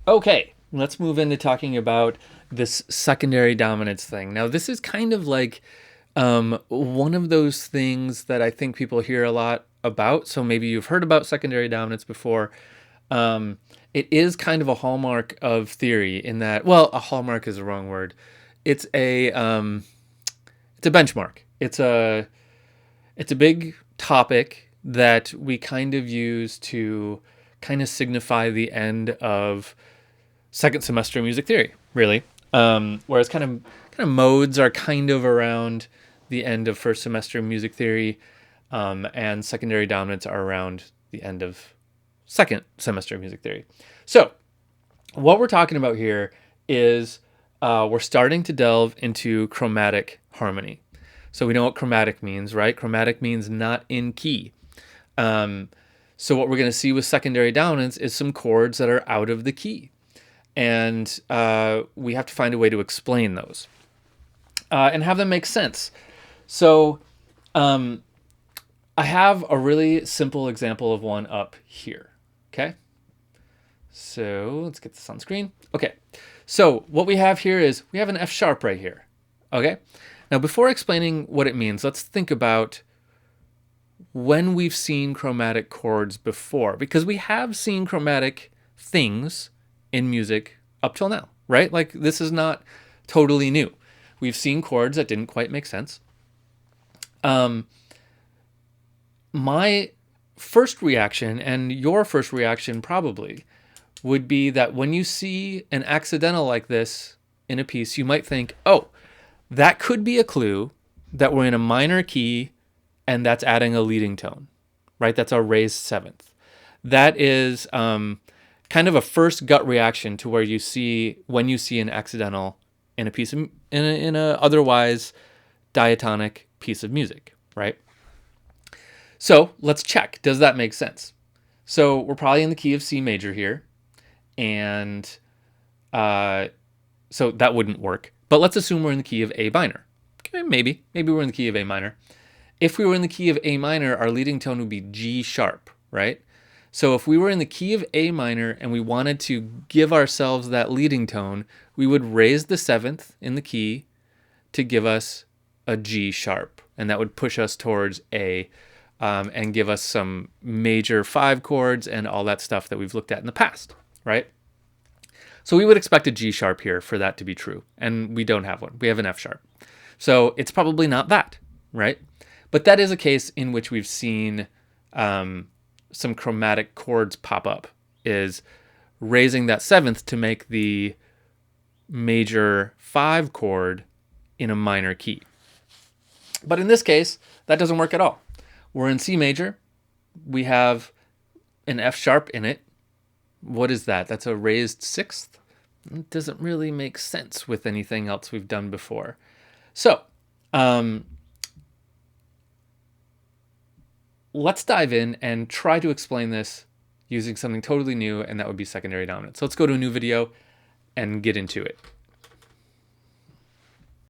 Okay, let's move into talking about this secondary dominance thing. Now, this is kind of like one of those things that I think people hear a lot about. So maybe you've heard about secondary dominance before. Um, it is kind of a hallmark of theory in that, well, a hallmark is the wrong word. It's it's a benchmark. It's a big topic that we kind of use to kind of signify the end of second semester music theory, really. Whereas kind of modes are kind of around the end of first semester music theory, and secondary dominants are around the end of second semester music theory. So what we're talking about here is we're starting to delve into chromatic harmony. So we know what chromatic means, right? Chromatic means not in key. Um, so what we're going to see with secondary dominants is some chords that are out of the key, and we have to find a way to explain those and have them make sense. So I have a really simple example of one up here. Okay, so let's get this on screen. Okay, so what we have here is we have an F sharp right here. Okay, now before explaining what it means, let's think about when we've seen chromatic chords before, because we have seen chromatic things in music up till now, right? Like this is not totally new. We've seen chords that didn't quite make sense. My first reaction, and your first reaction probably, would be that when you see an accidental like this in a piece, you might think, oh, that could be a clue that we're in a minor key and that's adding a leading tone, right? That's our raised seventh. That is kind of a first gut reaction to where you see when you see an accidental in a piece of in a otherwise diatonic piece of music, right? So let's check. Does that make sense? So we're probably in the key of C major here, and so that wouldn't work. But let's assume we're in the key of A minor. Okay, maybe we're in the key of A minor. If we were in the key of A minor, our leading tone would be G sharp, right? So if we were in the key of A minor and we wanted to give ourselves that leading tone, we would raise the seventh in the key to give us a G sharp, and that would push us towards A, and give us some major five chords and all that stuff that we've looked at in the past, right? So we would expect a G sharp here for that to be true, and we don't have one. We have an F sharp. So it's probably not that, right? But that is a case in which we've seen some chromatic chords pop up, is raising that seventh to make the major five chord in a minor key. But in this case, that doesn't work at all. We're in C major. We have an F sharp in it. What is that? That's a raised sixth? It doesn't really make sense with anything else we've done before. So, let's dive in and try to explain this using something totally new, and that would be secondary dominant. So let's go to a new video and get into it.